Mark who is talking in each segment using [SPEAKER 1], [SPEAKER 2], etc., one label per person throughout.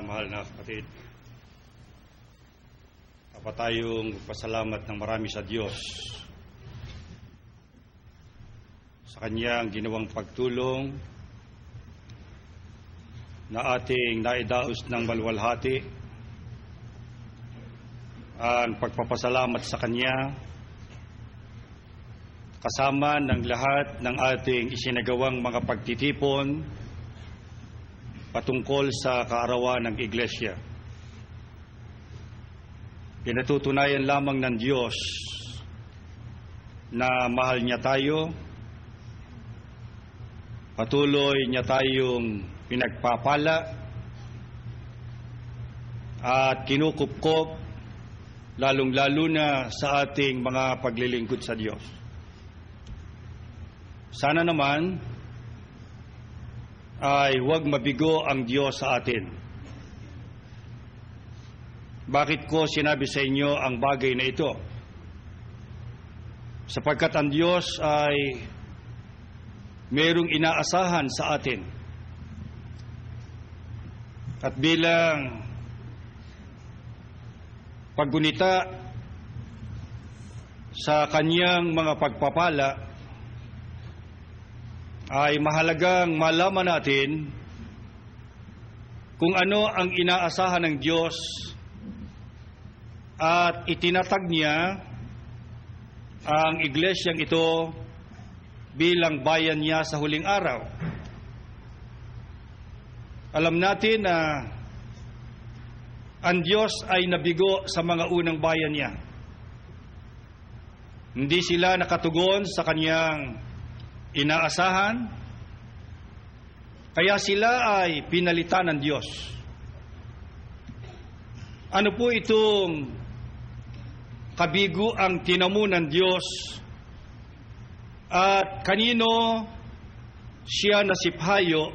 [SPEAKER 1] mahal na kapatid. Dapat tayong pasalamat ng marami sa Diyos sa Kanyang ginawang pagtulong na ating naidaos ng maluwalhati. Ang pagpapasalamat sa Kanya kasama ng lahat ng ating isinagawang mga pagtitipon patungkol sa kaarawan ng Iglesia. Pinatutunayan lamang ng Diyos na mahal niya tayo, patuloy niya tayong pinagpapala at kinukupkop, lalong-lalo na sa ating mga paglilingkod sa Diyos. Sana naman ay huwag mabigo ang Diyos sa atin. Bakit ko sinabi sa inyo ang bagay na ito? Sapagkat ang Diyos ay mayroong inaasahan sa atin. At bilang paggunita sa Kanyang mga pagpapala, ay mahalagang malaman natin kung ano ang inaasahan ng Diyos at itinatag niya ang iglesyang ito bilang bayan niya sa huling araw. Alam natin na ang Diyos ay nabigo sa mga unang bayan niya. Hindi sila nakatugon sa Kanyang inaasahan, kaya sila ay pinalitan ng Diyos. Ano po itong kabigo ang tinamo ng Diyos at kanino siya nasiphayo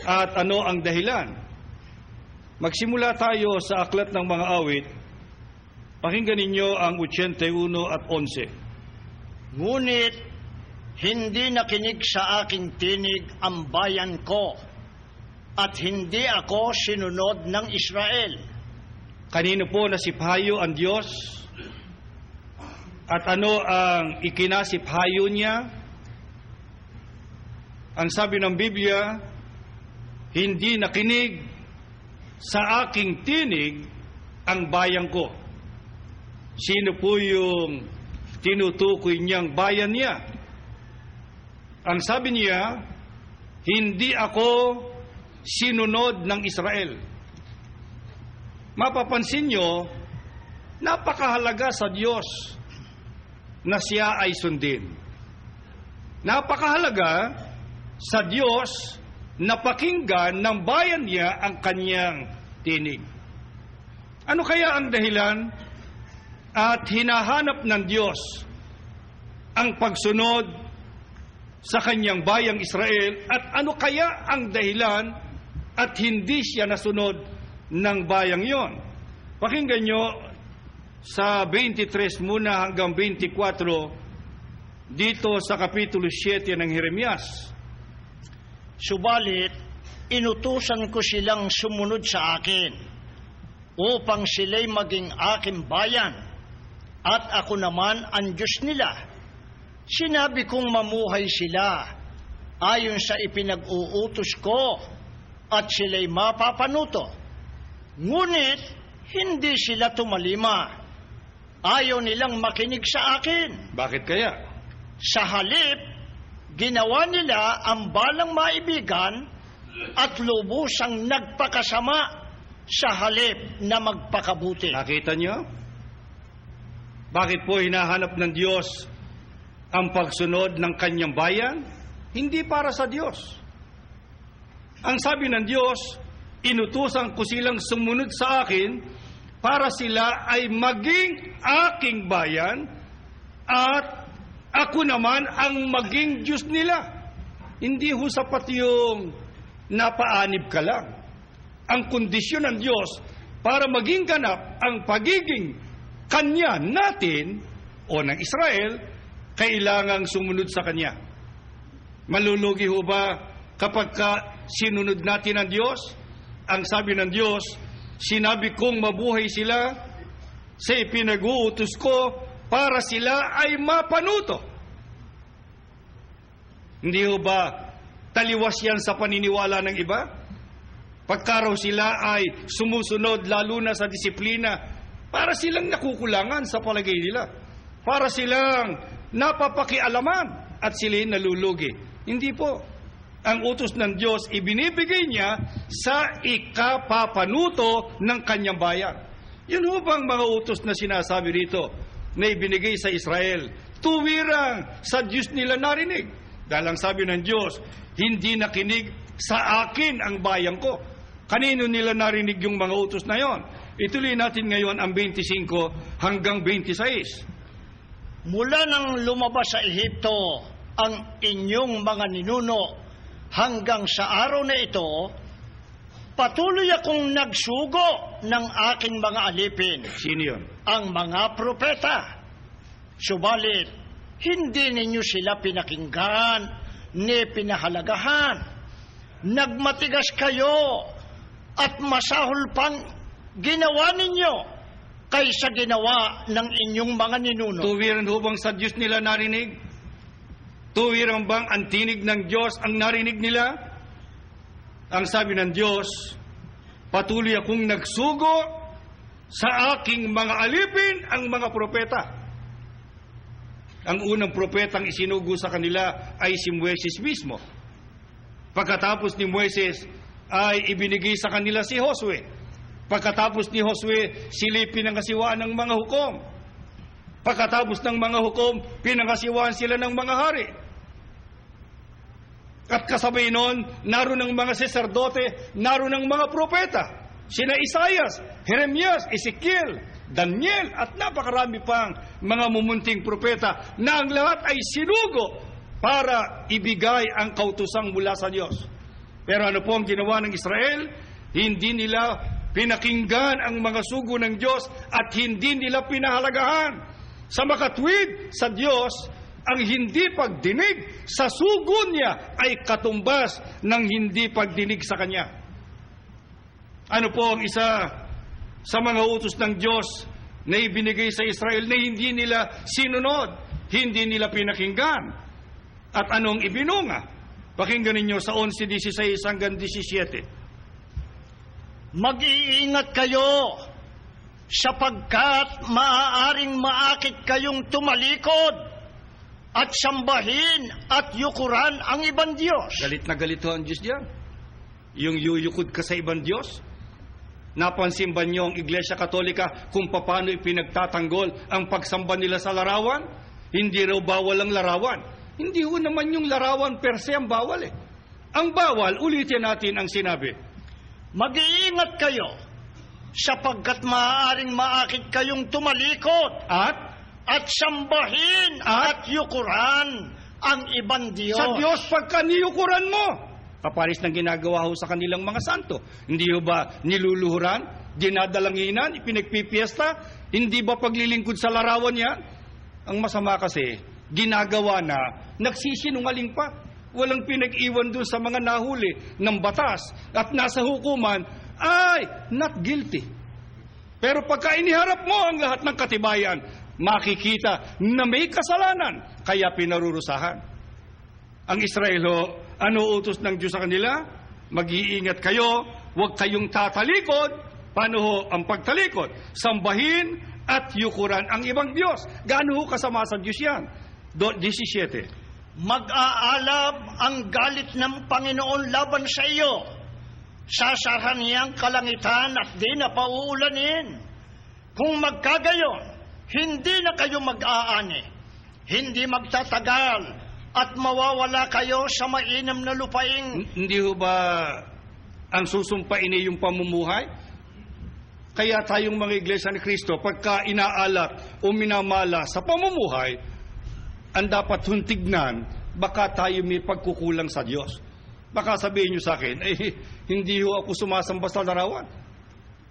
[SPEAKER 1] at ano ang dahilan? Magsimula tayo sa aklat ng mga awit. Pakinggan ninyo ang 81 at 11.
[SPEAKER 2] Ngunit hindi nakinig sa aking tinig ang bayan ko, at hindi ako sinunod ng Israel.
[SPEAKER 1] Kanino po nasiphayo ang Diyos? At ano ang ikinasiphayo niya? Ang sabi ng Biblia, hindi nakinig sa aking tinig ang bayan ko. Sino po yung tinutukoy niyang bayan niya? Ang sabi niya, hindi ako sinunod ng Israel. Mapapansin nyo, napakahalaga sa Diyos na siya ay sundin. Napakahalaga sa Diyos na pakinggan ng bayan niya ang kanyang tinig. Ano kaya ang dahilan at hinahanap ng Diyos ang pagsunod sa kanyang bayang Israel, at ano kaya ang dahilan at hindi siya nasunod ng bayang yon? Pakinggan nyo sa 23 muna hanggang 24 dito sa Kapitulo 7 ng Jeremias.
[SPEAKER 2] Subalit, inutusan ko silang sumunod sa akin upang sila'y maging aking bayan, at ako naman ang Diyos nila. Sinabi kong mamuhay sila ayon sa ipinag-uutos ko, at sila'y mapapanuto. Ngunit hindi sila tumalima. Ayaw nilang makinig sa akin.
[SPEAKER 1] Bakit kaya?
[SPEAKER 2] Sa halip, ginawa nila ang balang maibigan at lubusang nagpakasama sa halip na magpakabuti.
[SPEAKER 1] Nakita nyo? Bakit po hinahanap ng Diyos ang pagsunod ng kanyang bayan? Hindi para sa Diyos. Ang sabi ng Diyos, inutusan ko silang sumunod sa akin para sila ay maging aking bayan at ako naman ang maging Diyos nila. Hindi ho sapat yung napaanib ka lang. Ang kondisyon ng Diyos para maging ganap ang pagiging Kanya natin o ng Israel, kailangang sumunod sa Kanya. Malulugi ho ba kapag sinunod natin ang Diyos? ang sabi ng Diyos, sinabi kong mabuhay sila sa ipinag-uutos ko para sila ay mapanuto. Hindi ho ba taliwas yan sa paniniwala ng iba? Pagka raw sila ay sumusunod lalo na sa disiplina, para silang nakukulangan sa palagay nila. Para silang napapakialaman at sila'y nalulugi. Hindi po. Ang utos ng Diyos, ibinibigay niya sa ikapapanuto ng kanyang bayan. Yun ho bang mga utos na sinasabi rito na ibinigay sa Israel? Tuwirang sa Diyos nila narinig. Dahil ang sabi ng Diyos, hindi nakinig sa akin ang bayan ko. Kanino nila narinig yung mga utos na yon? Ituloy natin ngayon ang 25 hanggang 26.
[SPEAKER 2] Mula nang lumabas sa Ehipto ang inyong mga ninuno hanggang sa araw na ito, patuloy akong nagsugo ng aking mga alipin.
[SPEAKER 1] Sino yun?
[SPEAKER 2] Ang mga propeta. Subalit, hindi ninyo sila pinakinggan ni pinahalagahan. Nagmatigas kayo at masahol pang ginawa ninyo kaysa ginawa ng inyong mga ninuno.
[SPEAKER 1] Tuwiran ho bang sa Diyos nila narinig? Tuwiran bang ang tinig ng Diyos ang narinig nila? Ang sabi ng Diyos, patuloy akong nagsugo sa aking mga alipin ang mga propeta. Ang unang propetang isinugo sa kanila ay si Moises mismo. Pagkatapos ni Moises ay ibinigay sa kanila si Josue. Pagkatapos ni Josue, sila'y pinangasiwaan ng mga hukom. Pagkatapos ng mga hukom, pinangasiwaan sila ng mga hari. At kasabay noon, naroon ng mga saserdote, naroon ng mga propeta. Sina Isaias, Jeremias, Ezekiel, Daniel, at napakarami pang mga mumunting propeta na ang lahat ay sinugo para ibigay ang kautusang mula sa Diyos. Pero ano po ang ginawa ng Israel? Hindi nila pinakinggan ang mga sugo ng Diyos at hindi nila pinahalagahan. Sa makatwid sa Diyos, ang hindi pagdinig sa sugo niya ay katumbas ng hindi pagdinig sa Kanya. Ano po ang isa sa mga utos ng Diyos na ibinigay sa Israel na hindi nila sinunod, hindi nila pinakinggan? At anong ibinunga? Pakinggan ninyo sa 11:16 hanggang 17.
[SPEAKER 2] Mag-iingat kayo sapagkat maaaring maakit kayong tumalikod at sambahin at yukuran ang ibang Diyos.
[SPEAKER 1] Galit na galit ho ang Diyos diyan. Yung yuyukod ka sa ibang Diyos. Napansin ba niyo ang Iglesia Katolika kung paano ipinagtatanggol ang pagsamba nila sa larawan? Hindi raw bawal ang larawan. Hindi ho naman yung larawan per se ang bawal eh. Ang bawal, ulitin natin ang sinabi.
[SPEAKER 2] Mag-iingat kayo sapagkat maaaring maakit kayong tumalikod at sambahin at yukuran ang ibang Diyos.
[SPEAKER 1] Sa Diyos pagka niyukuran mo, kaparis ng ginagawa ho sa kanilang mga santo. Hindi ho ba niluluhuran, dinadalanginan, ipinagpipiesta? Hindi ba paglilingkod sa larawan yan? Ang masama kasi, ginagawa na, nagsisinungaling pa. Walang pinag-iwan dun sa mga nahuli ng batas at nasa hukuman ay not guilty. Pero pagka iniharap mo ang lahat ng katibayan, makikita na may kasalanan, kaya pinarurusahan. Ang Israel ho, ano utos ng Diyos sa kanila? Mag-iingat kayo, huwag kayong tatalikod. Paano ho ang pagtalikod? Sambahin at yukuran ang ibang Diyos. Gaano ho kasama sa Diyos yan? 17.
[SPEAKER 2] Mag-aalab ang galit ng Panginoon laban sa iyo. Sasarhan niyang kalangitan at di na pauulanin. Kung magkagayon, hindi na kayo mag-aani, hindi magtatagal, at mawawala kayo sa mainam na lupaing...
[SPEAKER 1] Hindi ho ba ang susumpain ay yung pamumuhay? Kaya tayong mga Iglesia ni Cristo, pagka inaalat o minamala sa pamumuhay, ang dapat huntignan, baka tayo may pagkukulang sa Diyos. Baka sabihin nyo sa akin, hindi ho ako sumasamba sa larawan.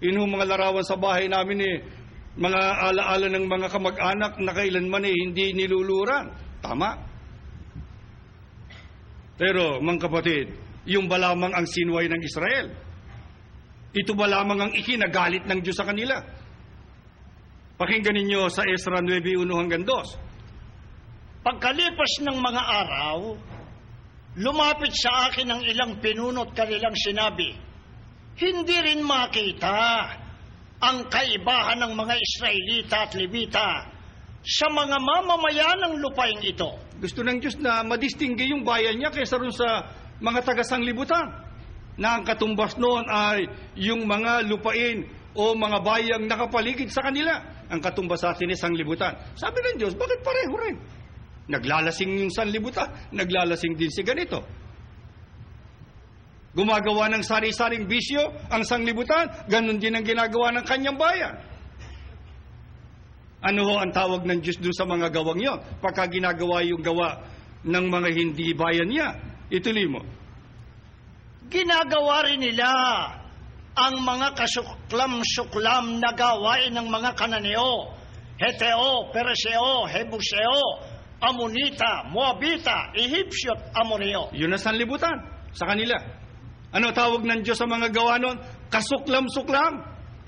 [SPEAKER 1] Yun ho mga larawan sa bahay namin mga alaala ng mga kamag-anak na kailanman hindi niluluran. Tama. Pero, mga kapatid, yung ba lamang ang sinway ng Israel? Ito ba lamang ang ikinagalit ng Diyos sa kanila? Pakinggan ninyo sa Ezra 9:1-2.
[SPEAKER 2] Pagkalipas ng mga araw, lumapit sa akin ang ilang pinunot kanilang sinabi, hindi rin makita ang kaibahan ng mga Israelita at Levita sa mga mamamayan ng lupaing ito.
[SPEAKER 1] Gusto ng Diyos na madistingge yung bayan niya kaysa rin sa mga taga-sanglibutan, na ang katumbas noon ay yung mga lupain o mga bayang nakapaligid sa kanila. Ang katumbas sa atin ay sanglibutan. Sabi ng Diyos, bakit pareho rin? Naglalasing yung sanlibutan, naglalasing din si ganito. Gumagawa ng sari-saring bisyo ang sanglibutan, ganun din ang ginagawa ng kanyang bayan. Ano ho ang tawag ng Diyos doon sa mga gawang yon? Pagka ginagawa yung gawa ng mga hindi bayan niya. Ituloy mo.
[SPEAKER 2] Ginagawa rin nila ang mga kasuklam-suklam na gawain ng mga Kananeo, Heteo, Pereseo, Hebuseo, Amonita, Moabita, Ehipsyo at Amoneo.
[SPEAKER 1] Yun ang sanlibutan sa kanila. Ano tawag ng Diyos sa mga gawa nun? Kasuklam-suklam.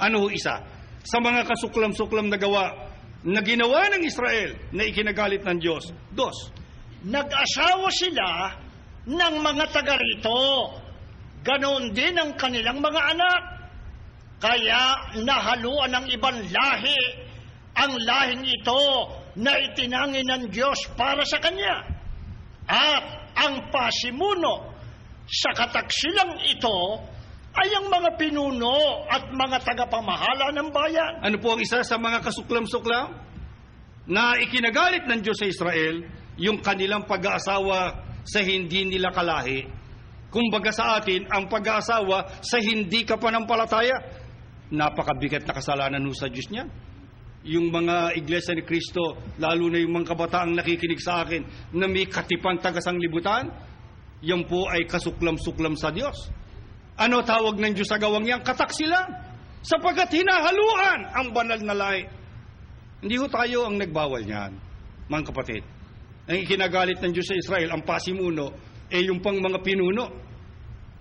[SPEAKER 1] Ano ho isa? Sa mga kasuklam-suklam na gawa na ginawa ng Israel na ikinagalit ng Diyos. 2.
[SPEAKER 2] Nag-asawa sila ng mga taga rito. Ganoon din ang kanilang mga anak. Kaya nahaluan ng ibang lahi ang lahing ito na itinangin ng Diyos para sa kanya. At ang pasimuno sa kataksilang ito ay ang mga pinuno at mga tagapamahala ng bayan.
[SPEAKER 1] Ano po ang isa sa mga kasuklam-suklam na ikinagalit ng Diyos sa Israel? Yung kanilang pag-aasawa sa hindi nila kalahi. Kumbaga sa atin, ang pag-aasawa sa hindi kapanampalataya. Napakabigat na kasalanan ho sa Diyos niya. Yung mga iglesia ni Kristo, lalo na yung mga kabataang nakikinig sa akin na may katipang taga-sanglibutan, yan po ay kasuklam-suklam sa Diyos. Ano tawag ng Diyos sa gawang yan? Kataksilan. Sapagkat hinahaluan ang banal na lahi. Hindi ho tayo ang nagbawal niyan, mga kapatid. Ang ikinagalit ng Diyos sa Israel, ang pasimuno, yung pang mga pinuno.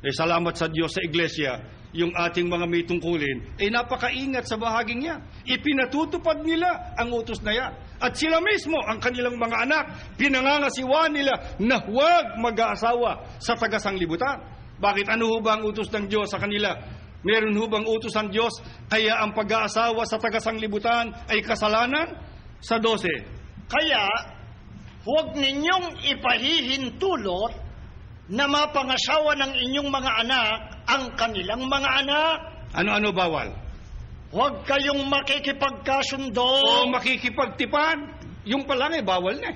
[SPEAKER 1] Salamat sa Diyos sa iglesia, yung ating mga may tungkulin, napakaingat sa bahaging yan. Ipinatutupad nila ang utos na yan. At sila mismo, ang kanilang mga anak, pinangangasiwa nila na huwag mag-aasawa sa taga-sanglibutan. Bakit? Ano ho ba ang utos ng Diyos sa kanila? Meron ho bang utos ng Diyos kaya ang pag-aasawa sa taga-sanglibutan ay kasalanan? Sa 12.
[SPEAKER 2] Kaya, huwag ninyong ipahihintulot na mapangasawa ng inyong mga anak ang kanilang mga anak.
[SPEAKER 1] Ano-ano bawal?
[SPEAKER 2] Huwag kayong makikipagkasundo.
[SPEAKER 1] O makikipagtipan. Yung pa lang bawal na.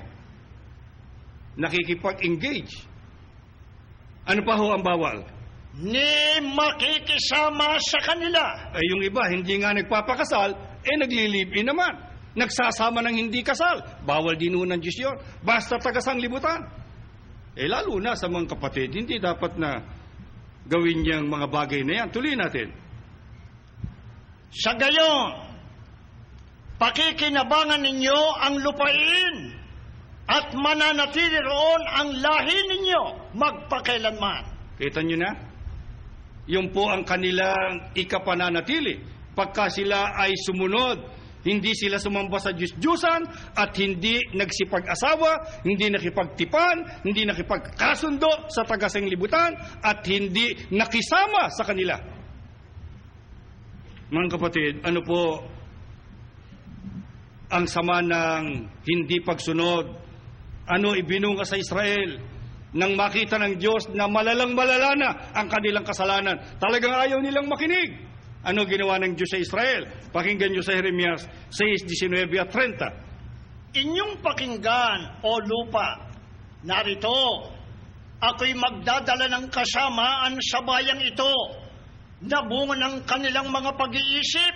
[SPEAKER 1] Nakikipag-engage. Ano pa ho ang bawal?
[SPEAKER 2] Ni makikisama sa kanila.
[SPEAKER 1] Yung iba, hindi nga nagpapakasal, nagli-live-in naman. Nagsasama ng hindi kasal. Bawal din ho ng Diyos yun. Basta taga-sanglibutan. Lalo na sa mga kapatid, hindi dapat na gawin niyang mga bagay na yan. Tuloy natin.
[SPEAKER 2] Sa gayon, pakikinabangan ninyo ang lupain at mananatili roon ang lahi ninyo magpakailanman.
[SPEAKER 1] Kita nyo na? Yun po ang kanilang ikapananatili. Pagka sila ay sumunod, hindi sila sumamba sa Diyos-Diyusan at hindi nagsipag-asawa, hindi nakipagtipan, hindi nakipagkasundo sa taga-sanglibutan at hindi nakisama sa kanila. Mga kapatid, ano po ang sama ng hindi pagsunod? Ano ibinunga sa Israel nang makita ng Diyos na malalang-malala na ang kanilang kasalanan? Talagang ayaw nilang makinig. Ano ginawa ng Diyos sa Israel? Pakinggan nyo sa Jeremias 6:19 at 30.
[SPEAKER 2] Inyong pakinggan, o lupa, narito, ako'y magdadala ng kasamaan sa bayang ito, na bunga ng kanilang mga pag-iisip,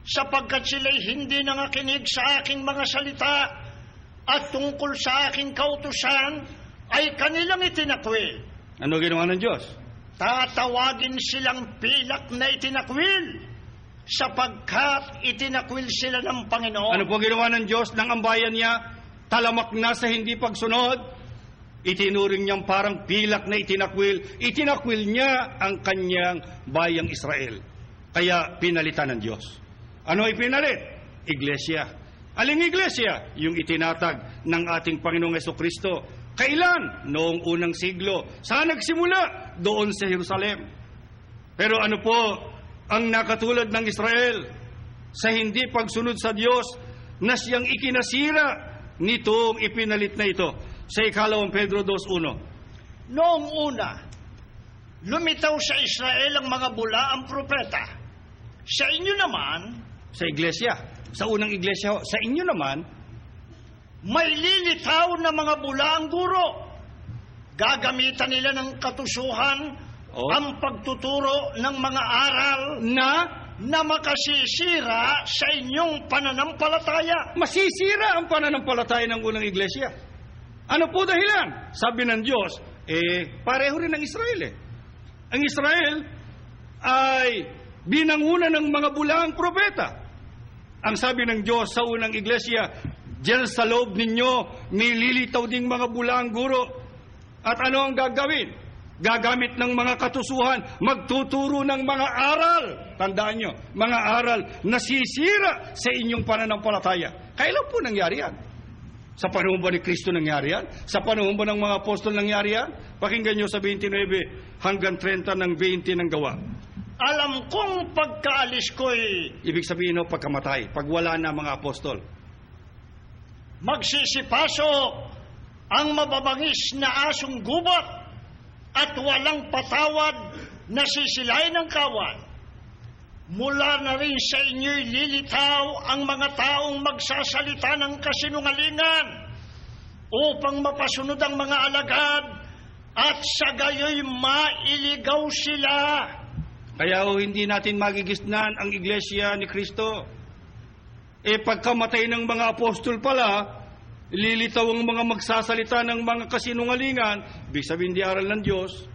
[SPEAKER 2] sapagkat sila'y hindi nangakinig sa aking mga salita, at tungkol sa aking kautusan, ay kanilang itinakwil.
[SPEAKER 1] Ano ginawa ng Diyos?
[SPEAKER 2] Tatawagin silang pilak na itinakwil, sapagkat itinakwil sila ng Panginoon.
[SPEAKER 1] Ano po ginawa ng Diyos ng ang bayan niya? Talamak na sa hindi pagsunod. Itinuring niyang parang pilak na itinakwil. Itinakwil niya ang kanyang bayang Israel. Kaya pinalitan ng Diyos. Ano ay pinalit? Iglesia. Aling iglesia? Yung itinatag ng ating Panginoong Jesucristo. Kailan? Noong unang siglo. Saan nagsimula? Doon sa Jerusalem. Pero ano po ang nakatulad ng Israel sa hindi pagsunod sa Diyos na siyang ikinasira nitong ipinalit na ito? Sa 2 Pedro 2:1.
[SPEAKER 2] Noong una, lumitaw sa Israel ang mga bulaang propeta. Sa inyo naman,
[SPEAKER 1] Sa iglesia. Sa unang iglesia, sa inyo naman,
[SPEAKER 2] may lilitaw na mga bulaang guro. Gagamitan nila ng katusuhan ang pagtuturo ng mga aral na makasisira sa inyong pananampalataya.
[SPEAKER 1] masisira ang pananampalataya ng unang iglesia. Ano po dahilan? Sabi ng Diyos, pareho rin ng Israel Ang Israel ay binanguna ng mga bulaang propeta. Ang sabi ng Diyos sa unang iglesia, diyan sa loob ninyo, may lilitaw ding mga bulaang guro. At ano ang gagawin? Gagamit ng mga katusuhan, magtuturo ng mga aral. Tandaan nyo, mga aral na sisira sa inyong pananampalataya. Kailan po nangyari yan? Sa panahon ba ni Kristo nangyari yan? Sa panahon ba ng mga apostol nangyari yan? Pakinggan nyo sa 29 hanggang 30 ng 20 ng Gawa.
[SPEAKER 2] Alam kong pagkaalis ko'y
[SPEAKER 1] Ibig sabihin pagkamatay, pag wala na mga apostol.
[SPEAKER 2] magsisipasok ang mababangis na asong gubat at walang patawad na sisilayan ng kawan. Mula na rin sa inyo'y lilitaw ang mga taong magsasalita ng kasinungalingan upang mapasunod ang mga alagad at sa gayo'y mailigaw sila.
[SPEAKER 1] Kaya hindi natin magigisnan ang iglesia ni Kristo. Pagkamatay ng mga apostol pala, lilitaw ang mga magsasalita ng mga kasinungalingan, ibig sabihin di aral ng Diyos,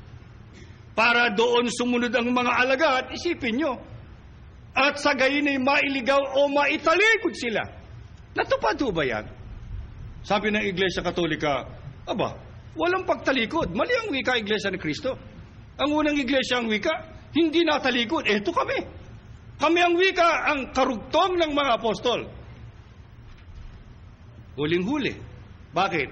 [SPEAKER 1] para doon sumunod ang mga alagad, isipin nyo. At sa gayon ay mailigaw o maitalikod sila. Natupad ho ba yan? Sabi ng Iglesia Katolika, walang pagtalikod. Mali ang wika Iglesia ni Kristo. Ang unang iglesia ang wika, hindi natalikod. Eto kami. Kami ang wika, ang karugtong ng mga apostol. Huling-huli. Bakit?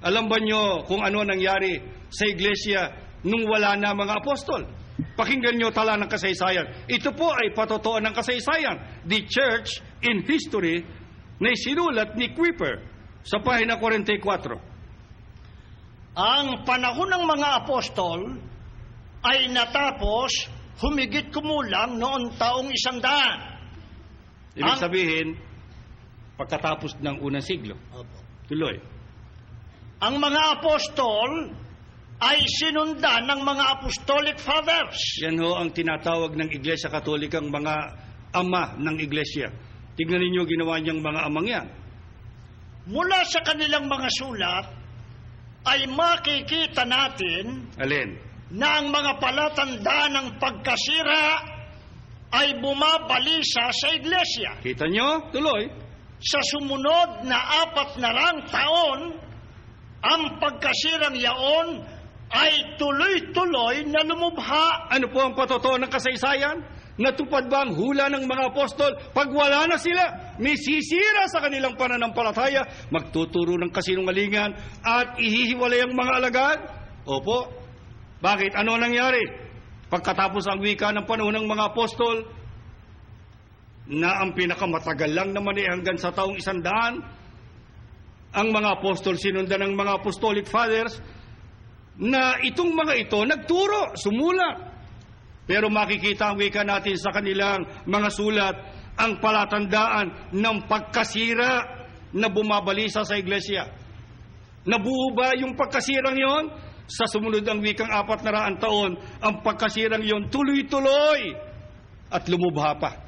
[SPEAKER 1] Alam ba nyo kung ano nangyari sa iglesia nung wala na mga apostol? Pakinggan nyo tala ng kasaysayan. Ito po ay patotoo ng kasaysayan. The Church in History na isinulat ni Kuyper sa pahina 44.
[SPEAKER 2] Ang panahon ng mga apostol ay natapos humigit kumulang noong taong 100.
[SPEAKER 1] Ibig sabihin, pagkatapos ng unang siglo. Tuloy.
[SPEAKER 2] Ang mga apostol ay sinundan ng mga apostolic fathers.
[SPEAKER 1] Yan ho ang tinatawag ng Iglesia Katolikang mga ama ng Iglesia. Tignan ninyo ginawa niyang mga amang yan.
[SPEAKER 2] Mula sa kanilang mga sulat, ay makikita natin
[SPEAKER 1] Alin?
[SPEAKER 2] na ang mga palatandaan ng pagkasira ay bumabalisa sa iglesia.
[SPEAKER 1] Kita nyo? Tuloy.
[SPEAKER 2] Sa sumunod na 400 taon, ang pagkasirang yaon ay tuloy-tuloy na lumubha.
[SPEAKER 1] Ano po ang patotoo ng kasaysayan? Natupad ba ang hula ng mga apostol? Pag wala na sila, may sisira sa kanilang pananampalataya, magtuturo ng kasinungalingan at ihihiwalay ang mga alagad? Opo. Bakit? Ano nangyari? Pagkatapos ang wika ng panahon ng mga apostol, na ang pinakamatagal lang naman hanggang sa taong 100, ang mga apostol sinundan ng mga apostolic fathers, na itong mga ito nagturo, sumulat. Pero makikita ang wika natin sa kanilang mga sulat ang palatandaan ng pagkasira na bumabalisa sa iglesia. Nabuo ba yung pagkasirang yon? Sa sumunod ang wikang 400 taon, ang pagkasirang yon tuloy-tuloy at lumubha pa.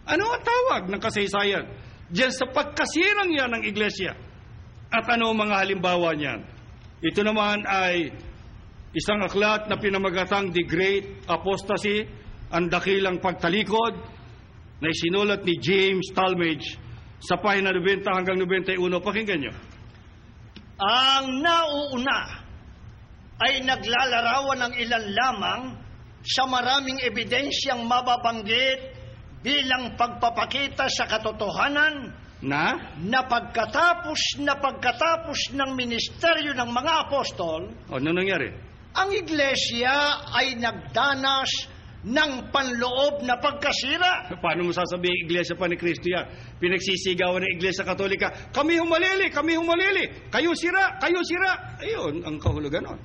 [SPEAKER 1] Ano ang tawag ng kasaysayan? Diyan sa pagkasirang yan ng iglesia. At ano ang mga halimbawa niyan? Ito naman ay isang aklat na pinamagatang The Great Apostasy, ang dakilang pagtalikod, na isinulat ni James Talmage sa pahina 90 hanggang 91. Pakinggan nyo.
[SPEAKER 2] Ang nauuna ay naglalarawan ng ilan lamang sa maraming ebidensyang mababanggit bilang pagpapakita sa katotohanan
[SPEAKER 1] Na?
[SPEAKER 2] na pagkatapos ng ministeryo ng mga apostol,
[SPEAKER 1] Ano nangyari?
[SPEAKER 2] ang iglesia ay nagdanas ng panloob na pagkasira.
[SPEAKER 1] Paano mo sasabihin iglesia pa ni Kristo yan? Pinagsisigawan ng iglesia katolika, kami humalili, kayo sira. Ayun, ang kahulugan nun.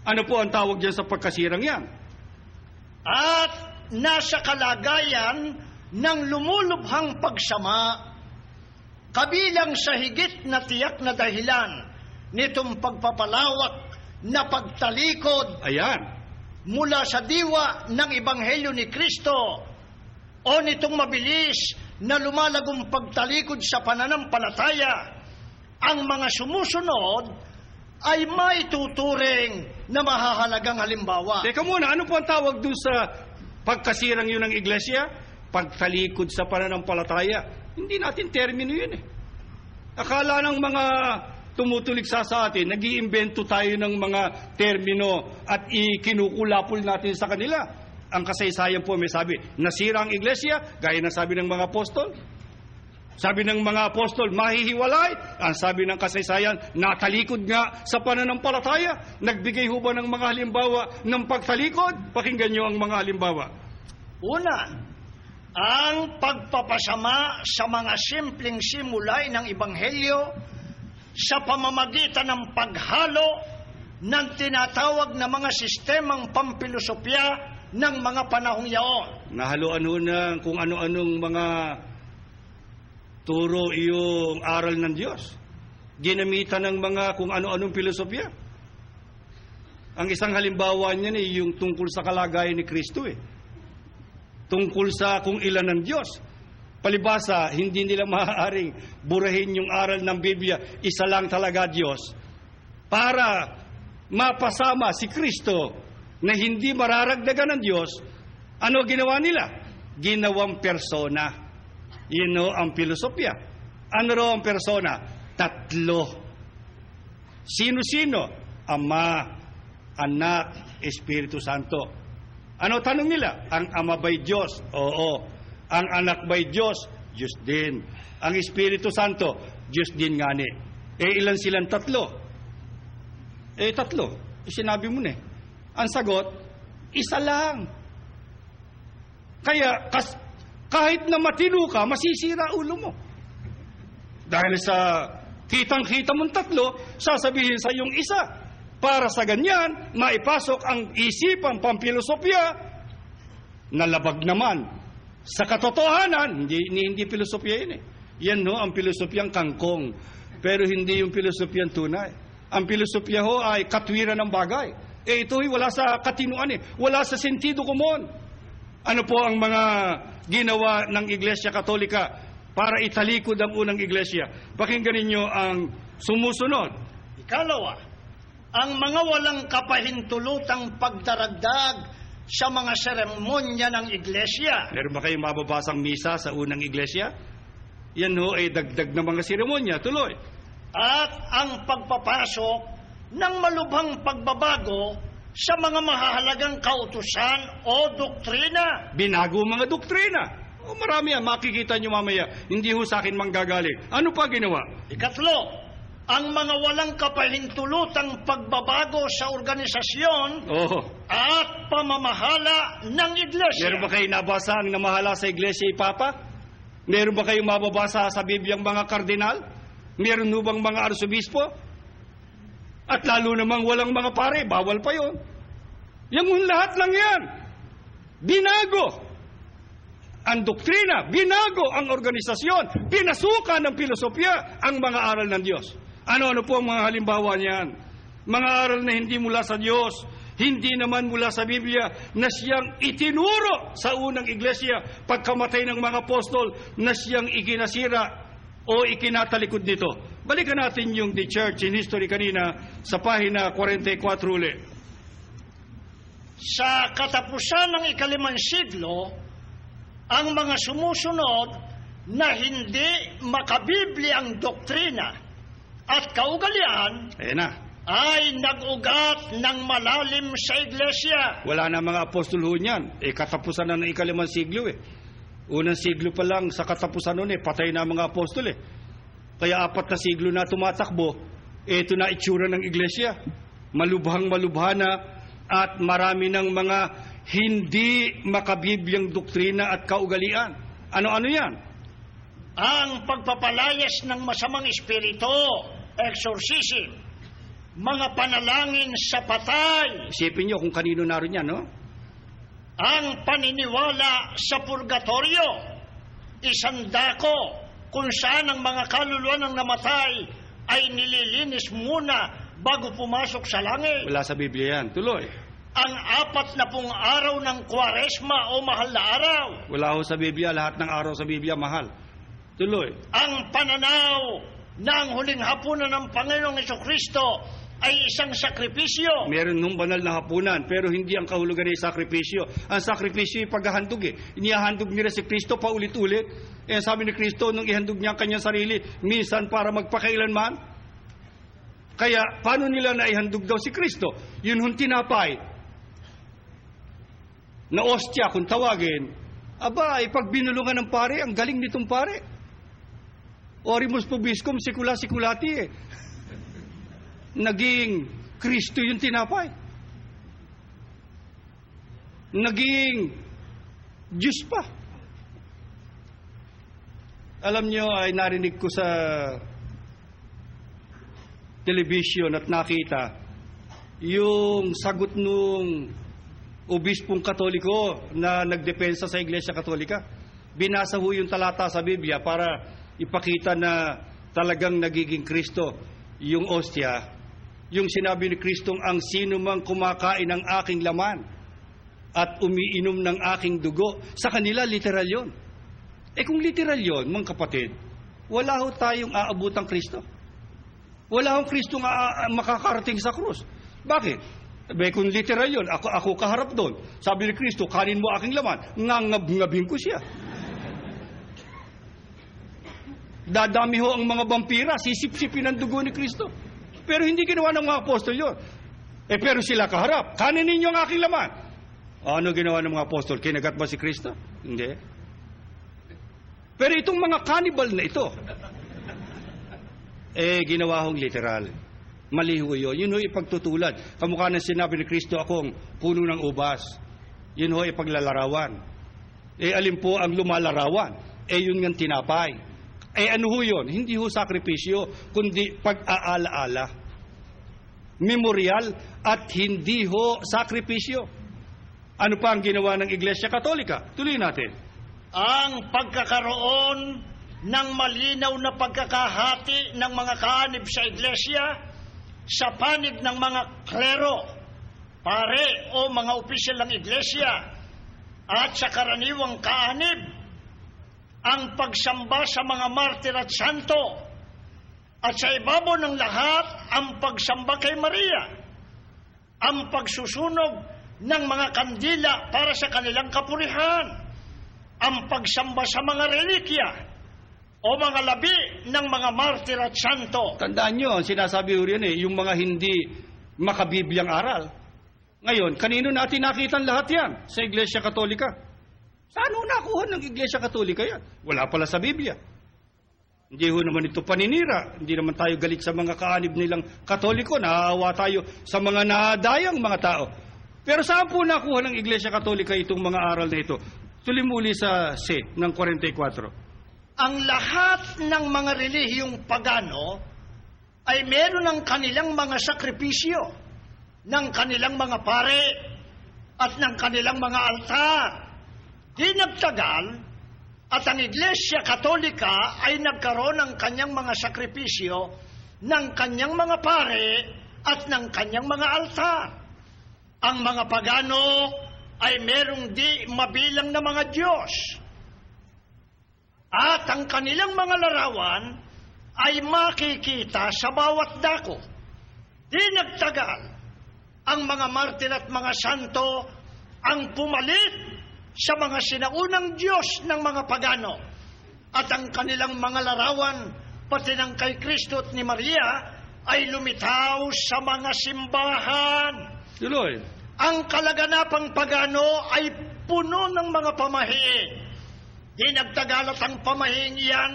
[SPEAKER 1] Ano po ang tawag dyan sa pagkasirang yan?
[SPEAKER 2] At nasa kalagayan ng lumulubhang pagsama, kabilang sa higit na tiyak na dahilan nitong pagpapalawak na pagtalikod
[SPEAKER 1] Ayan.
[SPEAKER 2] mula sa diwa ng Ebanghelyo ni Kristo o nitong mabilis na lumalagong pagtalikod sa pananampalataya, ang mga sumusunod ay may tuturing na mahahalagang halimbawa.
[SPEAKER 1] Teka muna, ano po ang tawag dun sa pagkasirang yun ng iglesia? Pagtalikod sa pananampalataya. Hindi natin termino yun eh. Akala ng mga tumutulig sa atin, nag-iimbento tayo ng mga termino at ikinukulapol natin sa kanila. Ang kasaysayan po may sabi, nasira ang iglesia, gaya na sabi ng mga apostol. Sabi ng mga apostol, mahihiwalay. Ang sabi ng kasaysayan, natalikod nga sa pananampalataya. Nagbigay ho ba ng mga halimbawa ng pagtalikod? Pakinggan nyo ang mga halimbawa.
[SPEAKER 2] Una, ang pagpapasama sa mga simpleng simulay ng Ebanghelyo sa pamamagitan ng paghalo ng tinatawag na mga sistemang pampilosopya ng mga panahong yaon.
[SPEAKER 1] Nahaluan ho na kung ano-anong mga turo yung aral ng Diyos. Ginamitan ng mga kung ano-anong filosofya. Ang isang halimbawa niyan ay yung tungkol sa kalagayan ni Kristo eh. Tungkol sa kung ilan ng Diyos. Palibasa, hindi nila maaaring burahin yung aral ng Biblia, isa lang talaga Diyos, para mapasama si Kristo na hindi mararagdagan ng Diyos. Ano ginawa nila? Ginawang persona. Yun know, ang filosofya. Ano raw ang persona? 3. Sino-sino? Ama, Anak, Espiritu Santo. Ano tanong nila? Ang Ama ba'y Diyos? Oo. Ang Anak ba'y Diyos? Diyos din. Ang Espiritu Santo? Diyos din nga ni. Ilan silang 3? 3. Sinabi mo na eh. Ang sagot, isa lang. Kaya, kahit na matino ka, masisira ulo mo. Dahil sa kitang-kita mong 3, sasabihin sa iyong isa. Para sa ganyan, maipasok ang isipang pampilosofya na labag naman sa katotohanan. Hindi filosofya yun eh. Yan no, ang filosofyang kangkong. Pero hindi yung filosofyang tunay. Ang filosofya ho ay katwiran ng bagay. Ito'y wala sa katinuan eh. Wala sa sentido komon. Ano po ang mga ginawa ng Iglesia Katolika para italikod ang unang iglesia? Pakinggan ninyo ang sumusunod.
[SPEAKER 2] Ikalawa, ang mga walang kapahintulutang pagdaragdag sa mga seremonya ng iglesia.
[SPEAKER 1] Meron ba kayong mababasang misa sa unang iglesia? Yan ho ay dagdag na mga seremonya. Tuloy.
[SPEAKER 2] At ang pagpapasok ng malubhang pagbabago sa mga mahahalagang kautusan o doktrina.
[SPEAKER 1] Binago mga doktrina. O marami yan, makikita nyo mamaya. Hindi ho sa akin manggagaling. Ano pa ginawa?
[SPEAKER 2] Ikatlo, ang mga walang kapahintulutang pagbabago sa organisasyon at pamamahala ng iglesia.
[SPEAKER 1] Meron ba kayo nabasa ang namahala sa iglesia ipapa? Meron ba kayong mababasa sa Bibliang mga kardinal? Meron ho bang mga arsobispo? At lalo namang walang mga pare, bawal pa yon. Yung lahat lang yan. Binago ang doktrina, binago ang organisasyon, pinasukan ng filosofya ang mga aral ng Diyos. Ano-ano po ang mga halimbawa niyan? Mga aral na hindi mula sa Diyos, hindi naman mula sa Biblia, na siyang itinuro sa unang iglesia pagkamatay ng mga apostol, na siyang ikinasira o ikinatalikod nito. Balikan natin yung The Church in History kanina sa pahina 44 ulit.
[SPEAKER 2] Sa katapusan ng ika-5 siglo, ang mga sumusunod na hindi makabibli ang doktrina at kaugalian
[SPEAKER 1] Ayan na.
[SPEAKER 2] ay nag-ugat ng malalim sa iglesia.
[SPEAKER 1] Wala na mga apostol ho niyan. Katapusan na ng ika-5 siglo Unang siglo pa lang sa katapusan nun patay na mga apostol Kaya 4 na siglo na tumatakbo, ito na itsura ng iglesia. Malubhang-malubha na at marami ng mga hindi makabibyang doktrina at kaugalian. Ano-ano yan?
[SPEAKER 2] Ang pagpapalayas ng masamang espiritu, exorcism, mga panalangin sa patay,
[SPEAKER 1] Isipin nyo kung kanino naroon yan, no?
[SPEAKER 2] ang paniniwala sa purgatorio, isang dako kung saan ang mga kaluluwa ng namatay ay nililinis muna bago pumasok sa langit.
[SPEAKER 1] Wala sa Biblia yan. Tuloy.
[SPEAKER 2] Ang 40 araw ng Kwaresma o mahal na araw.
[SPEAKER 1] Wala ho sa Biblia. Lahat ng araw sa Biblia mahal. Tuloy.
[SPEAKER 2] Ang pananaw na ang huling hapunan ng Panginoong Jesucristo ay isang sakripisyo.
[SPEAKER 1] Meron nung banal na hapunan, pero hindi ang kahulugan ay sakripisyo. Ang sakripisyo ay paghahandog Inihahandog nila si Kristo paulit-ulit. Sabi ni Kristo, nung ihandog niya ang kanyang sarili, minsan para magpakailanman. Kaya, paano nila naihandog daw si Kristo? Yun hong tinapay. Na ostya, kung tawagin. Aba, pag binulungan ng pare, ang galing nitong pare. Orimus pubiscum, sikula-sikulati Naging Kristo yung tinapay. Naging Diyos pa. Alam nyo, ay narinig ko sa television at nakita yung sagot nung obispong Katoliko na nagdepensa sa Iglesia Katolika. Binasa ho yung talata sa Biblia para ipakita na talagang nagiging Kristo yung ostya. Yung sinabi ni Kristong, ang sino mang kumakain ng aking laman at umiinom ng aking dugo, sa kanila literal yon. Kung literal yon, mga kapatid, wala ho tayong aabutang Kristo. Wala hong Kristong makakarating sa krus. Bakit? Kung literal yon, ako kaharap doon. Sabi ni Kristo, kanin mo aking laman, ngangab-ngabin ko siya. Dadami ho ang mga vampira, sisip-sipin ang dugo ni Kristo. Pero hindi ginawa ng mga apostol yun. Pero sila kaharap, kanin ninyo ang aking laman. Ano ginawa ng mga apostol? Kinagat ba si Kristo? Hindi. Pero itong mga cannibal na ito, ginawa hong literal. Mali ho yun. Yun ho ipagtutulad. Kamukha ng sinabi ni Kristo, akong puno ng ubas. Yun ho ipaglalarawan. Alin po ang lumalarawan? Yun ngang tinapay. Ano ho yun? Hindi ho sakripisyo, kundi pag-aalaala. Memorial at hindi ho sakripisyo. Ano pa ang ginawa ng Iglesia Katolika? Tuloy natin.
[SPEAKER 2] Ang pagkakaroon ng malinaw na pagkakahati ng mga kaanib sa Iglesia sa panig ng mga klero, pare o mga opisyal ng Iglesia at sa karaniwang kaanib, ang pagsamba sa mga martir at santo, at sa ibabaw ng lahat, ang pagsamba kay Maria, ang pagsusunog ng mga kandila para sa kanilang kapurihan, ang pagsamba sa mga relikya o mga labi ng mga martir at santo. Tandaan
[SPEAKER 1] nyo, ang sinasabi ko rin yung mga hindi makabibyang aral. Ngayon, kanino natin nakita lahat yan? Sa Iglesia Katolika. Saan ho nakuha ng Iglesia Katolika yan? Wala pala sa Biblia. Hindi ho naman ito paninira. Hindi naman tayo galit sa mga kaanib nilang Katoliko. Naaawa tayo sa mga nadayang mga tao. Pero saan po nakuha ng Iglesia Katolika itong mga aral na ito? Tuloy muli sa C ng 44.
[SPEAKER 2] Ang lahat ng mga relihiyong pagano ay meron ng kanilang mga sakripisyo, ng kanilang mga pare, at ng kanilang mga altar. Di nagtagal, at ang Iglesia Katolika ay nagkaroon ng kanyang mga sakripisyo, ng kanyang mga pare, at ng kanyang mga altar. Ang mga pagano ay merong di mabilang na mga Diyos. At ang kanilang mga larawan ay makikita sa bawat dako. Di nagtagal, ang mga martir at mga santo ang pumalit sa mga sinaunang Diyos ng mga pagano, at ang kanilang mga larawan pati ng kay Kristo at ni Maria, ay lumitaw sa mga simbahan.
[SPEAKER 1] Tuloy.
[SPEAKER 2] Ang kalaganapang pagano ay puno ng mga pamahiin. Di nagtagalat ang pamahiing iyan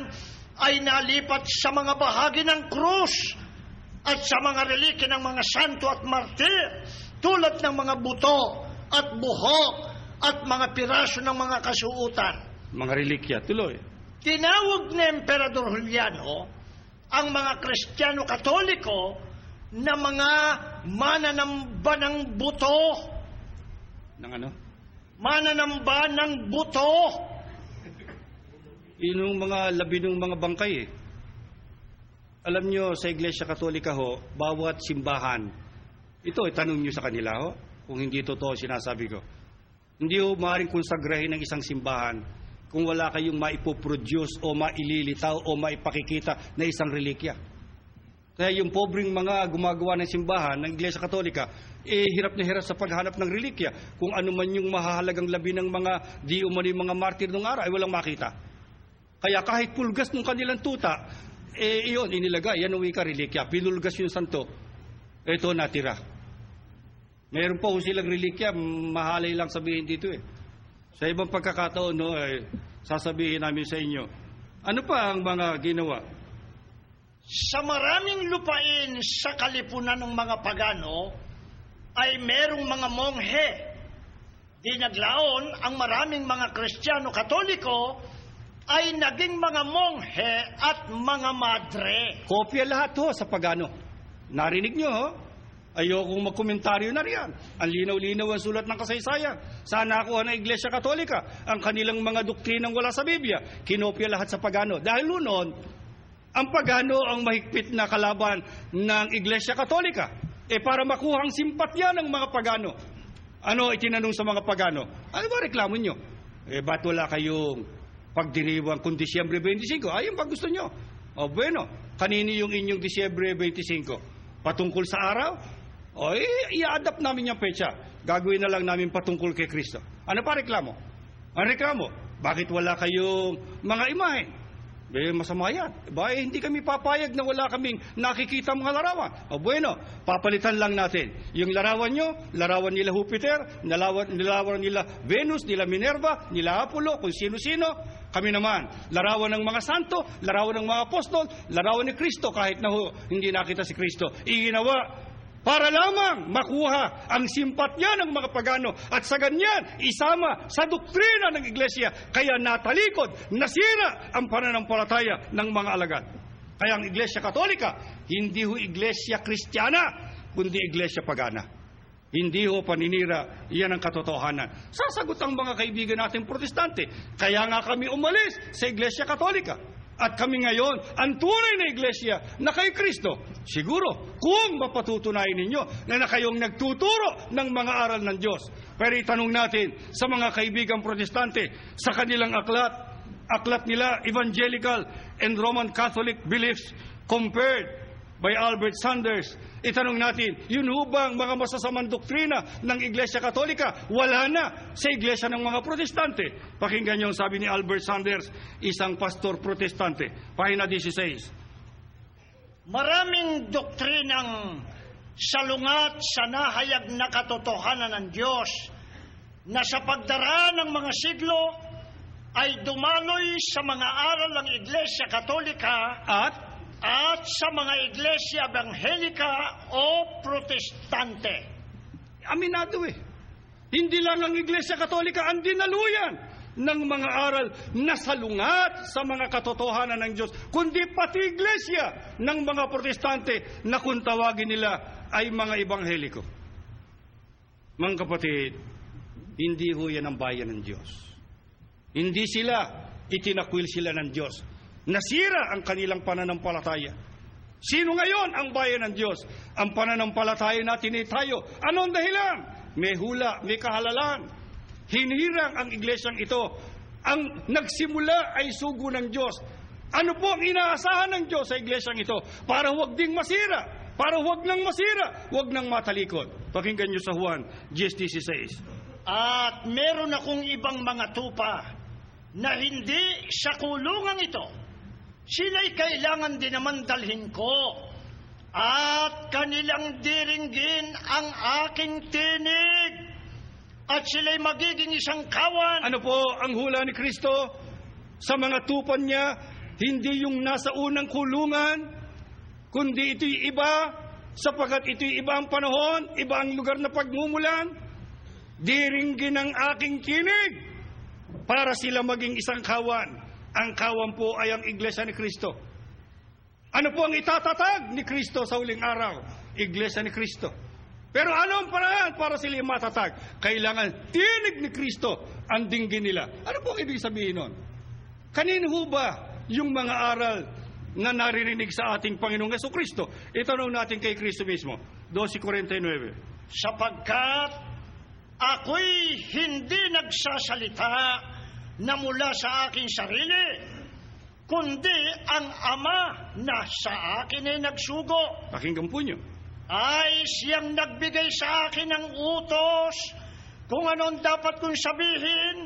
[SPEAKER 2] ay nalipat sa mga bahagi ng krus at sa mga reliki ng mga santo at martir, tulad ng mga buto at buhok at mga piraso ng mga kasuutan.
[SPEAKER 1] Mga relikya. Tuloy.
[SPEAKER 2] Tinawag ni Emperador Juliano ang mga Kristiyano Katoliko na mga mananamba ng buto.
[SPEAKER 1] Ng ano?
[SPEAKER 2] Mananamba ng buto.
[SPEAKER 1] Yung mga labi ng mga bangkay eh. Alam nyo, sa Iglesia Katolika ho, bawat simbahan, ito, itanong nyo sa kanila ho, kung hindi totoo sinasabi ko. Hindi ho maaaring konsagrahin ng isang simbahan kung wala kayong maipoproduce o maililitaw o maipakikita na isang relikya. Kaya yung pobreng mga gumagawa ng simbahan ng Iglesia Katolika, hirap na hirap sa paghanap ng relikya. Kung ano man yung mahahalagang labi ng mga di umano yung mga martir ng araw, ay walang makita. Kaya kahit pulgas ng kanilang tuta, iyon, inilagay, yan ang wika relikya. Pinulgas yung santo, ito natira. Meron pa ho silang relikya, mahalay lang sabihin dito eh. Sa ibang pagkakataon, no, sasabihin namin sa inyo, ano pa ang mga ginawa?
[SPEAKER 2] Sa maraming lupain sa kalipunan ng mga pagano, ay merong mga monghe. Di naglaon, ang maraming mga Kristiyano Katoliko ay naging mga monghe at mga madre.
[SPEAKER 1] Kopya lahat ho sa pagano. Narinig nyo ho? Ayokong magkomentaryo na riyan. Ang linaw-linaw ang sulat ng kasaysayan. Saan nakuha ng Iglesia Katolika ang kanilang mga doktrinang wala sa Biblia? Kinopya lahat sa pagano. Dahil noon, ang pagano ang mahigpit na kalaban ng Iglesia Katolika. Para makuha ang simpatya ng mga pagano. Ano itinanong sa mga pagano? Ano ba reklamo nyo? Ba't wala kayong pagdiriwang kung Disyembre 25? Ayun ba gusto nyo? Bueno, kanini yung inyong Disyembre 25? Patungkol sa araw? I-adapt namin yung petsa. Gagawin na lang namin patungkol kay Kristo. Ano pa reklamo? Ang reklamo, bakit wala kayong mga imahe? Masama yan. Hindi kami papayag na wala kaming nakikita mga larawan. Bueno, papalitan lang natin. Yung larawan nyo, larawan nila Jupiter, larawan nila Venus, nila Minerva, nila Apollo, kung sino-sino. Kami naman, larawan ng mga santo, larawan ng mga apostol, larawan ni Kristo, kahit na hindi nakita si Kristo. Iginawa para lamang makuha ang simpatya ng mga pagano at sa ganyan isama sa doktrina ng Iglesia. Kaya natalikod, nasira ang pananampalataya ng mga alagad. Kaya ang Iglesia Katolika, hindi ho Iglesia Kristiyana, kundi Iglesia Pagana. Hindi ho paninira, yan ang katotohanan. Sasagot ang mga kaibigan natin protestante. Kaya nga kami umalis sa Iglesia Katolika. At kami ngayon, ang tunay na iglesia na kay Kristo. Siguro, kung mapatutunayan ninyo na kayong nagtuturo ng mga aral ng Diyos. Pero itanong natin sa mga kaibigang protestante, sa kanilang aklat nila, Evangelical and Roman Catholic Beliefs, compared by Albert Sanders. Itanong natin, yun hubang mga masasamang doktrina ng Iglesia Katolika, wala na sa Iglesia ng mga Protestante. Pakinggan niyo ang sabi ni Albert Sanders, isang pastor protestante. Pahina 16.
[SPEAKER 2] Maraming doktrinang salungat sa nahayag na katotohanan ng Diyos na sa pagdaraan ng mga siglo ay dumaloy sa mga aral ng Iglesia Katolika at sa mga Iglesia Evangelika o Protestante.
[SPEAKER 1] Aminado Hindi lang ang Iglesia Katolika ang dinaluyan ng mga aral na salungat sa mga katotohanan ng Diyos, kundi pati Iglesia ng mga Protestante na kung tawagin nila ay mga Ebangheliko. Mga kapatid, hindi ho yan ang bayan ng Diyos. Hindi itinakwil sila ng Diyos. Nasira ang kanilang pananampalataya. Sino ngayon ang bayan ng Diyos? Ang pananampalataya natin ay tayo. Anong dahilan? May hula, may kahalalan. Hinirang ang iglesyang ito. Ang nagsimula ay sugo ng Diyos. Ano po ang inaasahan ng Diyos sa iglesyang ito? Para huwag ding masira. Para huwag nang masira. Huwag nang matalikod. Pakinggan niyo sa Juan 10:16.
[SPEAKER 2] At meron akong ibang mga tupa na hindi sa kulungang ito, sila'y kailangan din naman dalhin ko at kanilang diringgin ang aking tinig at sila'y magiging isang kawan.
[SPEAKER 1] Ano po ang hula ni Kristo? Sa mga tupan niya, hindi yung nasa unang kulungan, kundi ito'y iba, sapagkat ito'y iba ang panahon, iba ang lugar na pagmumulan. Diringgin ang aking tinig para sila maging isang kawan. Ang kawan po ay ang Iglesia ni Kristo. Ano po ang itatatag ni Kristo sa huling araw? Iglesia ni Kristo. Pero ano ang paraan para sila matatag? Kailangan tinig ni Kristo ang dinggin nila. Ano po ang ibig sabihin nun? Kanino ho ba yung mga aral na naririnig sa ating Panginoong Jesucristo? Itanong natin kay Kristo mismo. 12:49.
[SPEAKER 2] Sapagkat ako'y hindi nagsasalita na mula sa aking sarili, kundi ang Ama na sa akin ay nagsugo.
[SPEAKER 1] Pakinggan po nyo.
[SPEAKER 2] Ay siyang nagbigay sa akin ng utos kung ano ang dapat kong sabihin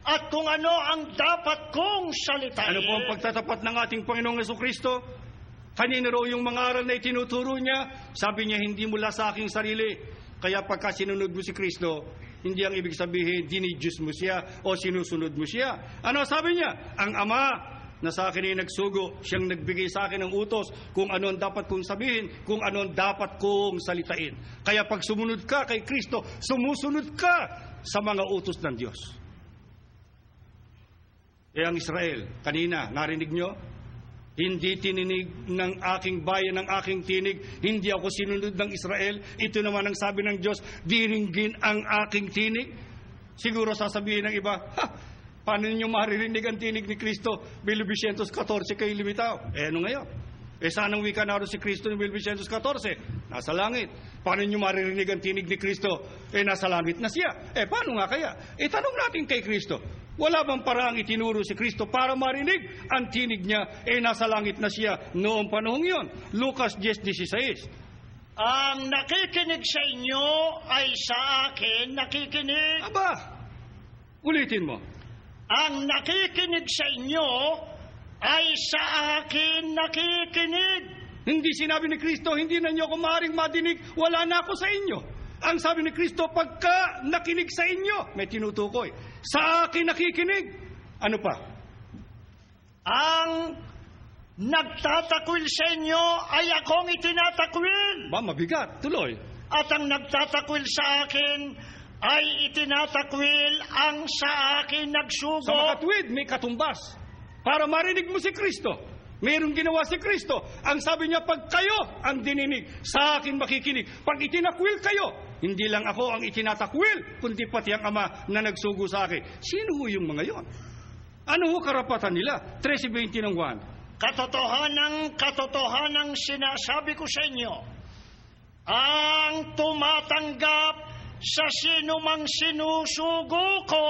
[SPEAKER 2] at kung ano ang dapat kong salitain.
[SPEAKER 1] Ano po ang pagtatapat ng ating Panginoong Jesucristo? Kanina raw yung mga aral na itinuturo niya, sabi niya, hindi mula sa aking sarili. Kaya pagka sinunod mo si Kristo, hindi ang ibig sabihin, dinidiyos mo siya o sinusunod mo siya. Ano sabi niya? Ang Ama na sa akin ay nagsugo, siyang nagbigay sa akin ng utos kung ano ang dapat kong sabihin, kung ano ang dapat kong salitain. Kaya pag sumunod ka kay Kristo, sumusunod ka sa mga utos ng Diyos. Ang Israel, kanina, narinig nyo? Hindi tininig ng aking bayan, ng aking tinig. Hindi ako sinunod ng Israel. Ito naman ang sabi ng Diyos, diringgin ang aking tinig. Siguro sasabihin ng iba, paano ninyo maririnig ang tinig ni Kristo? 1914 kayo limitaw. Ano ngayon? Saan ang wika naroon si Kristo ng 1914? Nasa langit. Paano ninyo maririnig ang tinig ni Kristo? Nasa langit na siya. Paano nga kaya? Tanong natin kay Kristo. Wala bang paraang itinuro si Kristo para marinig ang tinig niya? Nasa langit na siya noong panahong yon. Lucas 10:16.
[SPEAKER 2] Ang nakikinig sa inyo ay sa akin nakikinig.
[SPEAKER 1] Aba, ulitin mo.
[SPEAKER 2] Ang nakikinig sa inyo ay sa akin nakikinig.
[SPEAKER 1] Hindi sinabi ni Kristo, hindi na niyo ako maaaring madinig, wala na ako sa inyo. Ang sabi ni Kristo, pagka nakinig sa inyo, may tinutukoy, sa akin nakikinig. Ano pa?
[SPEAKER 2] Ang nagtatakwil sa inyo ay akong itinatakwil.
[SPEAKER 1] Mabigat, tuloy.
[SPEAKER 2] At ang nagtatakwil sa akin ay itinatakwil ang sa akin nagsugo.
[SPEAKER 1] Sa makatwid, may katumbas. Para marinig mo si Kristo. Mayroong ginawa si Kristo. Ang sabi niya, pag kayo ang dininig, sa akin makikinig. Pag itinakwil kayo, hindi lang ako ang itinatakwil, kundi pati ang Ama na nagsugo sa akin. Sino ho yung mga yon? Ano ho karapatan nila? 13:20 ng Juan.
[SPEAKER 2] Katotohanang sinasabi ko sa inyo, ang tumatanggap sa sinumang sinusugo ko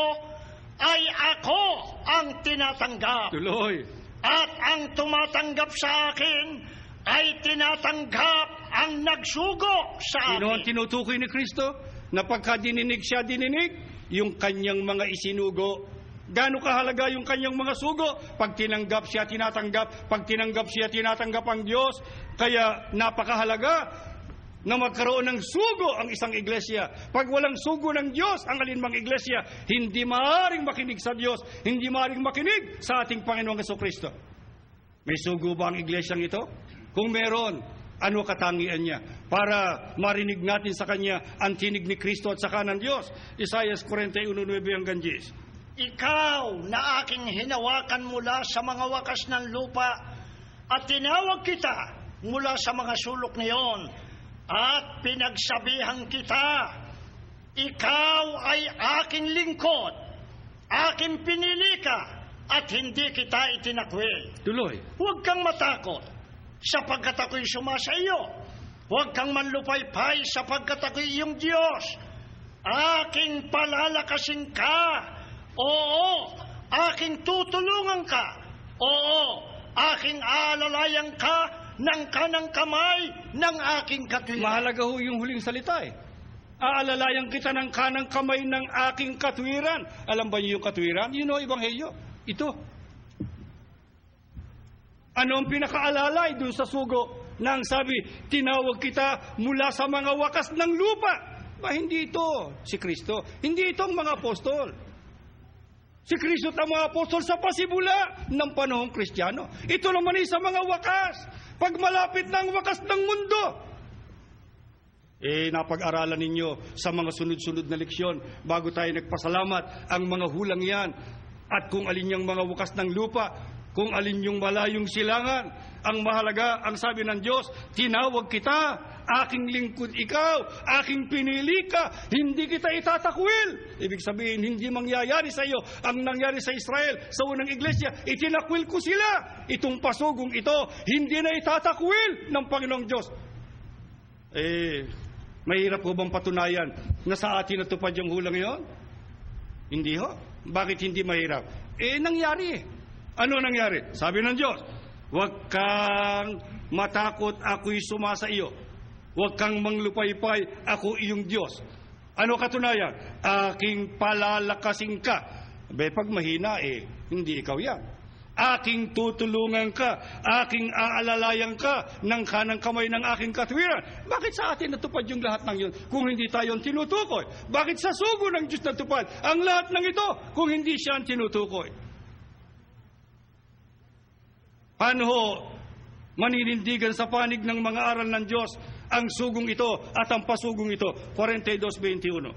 [SPEAKER 2] ay ako ang tinatanggap.
[SPEAKER 1] Tuloy.
[SPEAKER 2] At ang tumatanggap sa akin ay tinatanggap ang nagsugo sa akin.
[SPEAKER 1] Sino ang tinutukoy ni Kristo? Na pagka dininig siya, dininig yung kanyang mga isinugo. Gaano kahalaga yung kanyang mga sugo? Pag tinanggap siya, tinatanggap. Pag tinanggap siya, tinatanggap ang Diyos. Kaya napakahalaga na magkaroon ng sugo ang isang iglesia. Pag walang sugo ng Diyos ang alinmang iglesia, hindi maaaring makinig sa Diyos, hindi maaaring makinig sa ating Panginoong Jesucristo. May sugo ba ang iglesyang ito? Kung meron, ano katangian niya? Para marinig natin sa Kanya ang tinig ni Kristo at saka ng Diyos. Isaiah 41:9-10.
[SPEAKER 2] Ikaw na aking hinawakan mula sa mga wakas ng lupa at tinawag kita mula sa mga sulok niyon. At pinagsabihan kita, ikaw ay aking lingkod, aking pinili ka, at hindi kita itinakwil.
[SPEAKER 1] Tuloy.
[SPEAKER 2] Huwag kang matakot, sapagkat ako'y sumasa iyo. Huwag kang manlupaypay, sapagkat ako'y iyong Diyos. Aking palalakasin ka, oo, aking tutulungan ka, oo, aking aalalayan ka, ng kanang kamay ng aking katwiran.
[SPEAKER 1] Mahalaga ho yung huling salita Aalalayan kita ng kanang kamay ng aking katwiran. Alam ba niyo yung katwiran? Yun o, Ebanghelyo. Ito. Ano ang pinakaalalay dun sa sugo na ang sabi, tinawag kita mula sa mga wakas ng lupa? Hindi ito si Kristo. Hindi ito ang mga apostol. Si Kristo at ang mga apostol sa pasimula ng panahong Kristiyano. Ito naman ay sa mga wakas. Pag malapit na ang wakas ng mundo. Napag-aralan ninyo sa mga sunod-sunod na leksyon bago tayo nagpasalamat ang mga hulang yan at kung alin yung mga wakas ng lupa, kung alin yung malayong silangan. Ang mahalaga, ang sabi ng Diyos, tinawag kita, aking lingkod ikaw, aking pinili ka, hindi kita itatakwil. Ibig sabihin, hindi mangyayari sa iyo ang nangyari sa Israel sa unang iglesia. Itinakwil ko sila. Itong pasugong ito, hindi na itatakwil ng Panginoong Diyos. Mahirap ko bang patunayan na sa atin natupad yung hulang yon? Hindi ho. Bakit hindi mahirap? Nangyari. Ano nangyari? Sabi ng Diyos, huwag kang matakot, ako'y sumasa iyo. Huwag kang manglupaypay, ako iyong Diyos. Ano katunayan? Aking palalakasin ka. Pag mahina, hindi ikaw yan. Aking tutulungan ka, aking aalalayan ka ng kanang kamay ng aking katwiran. Bakit sa atin natupad yung lahat ng yun kung hindi tayo ang tinutukoy? Bakit sa sugo ng Diyos natupad ang lahat ng ito kung hindi siya ang tinutukoy? Paano ho maninindigan sa panig ng mga aral ng Diyos ang sugong ito at ang pasugong ito? 42:21.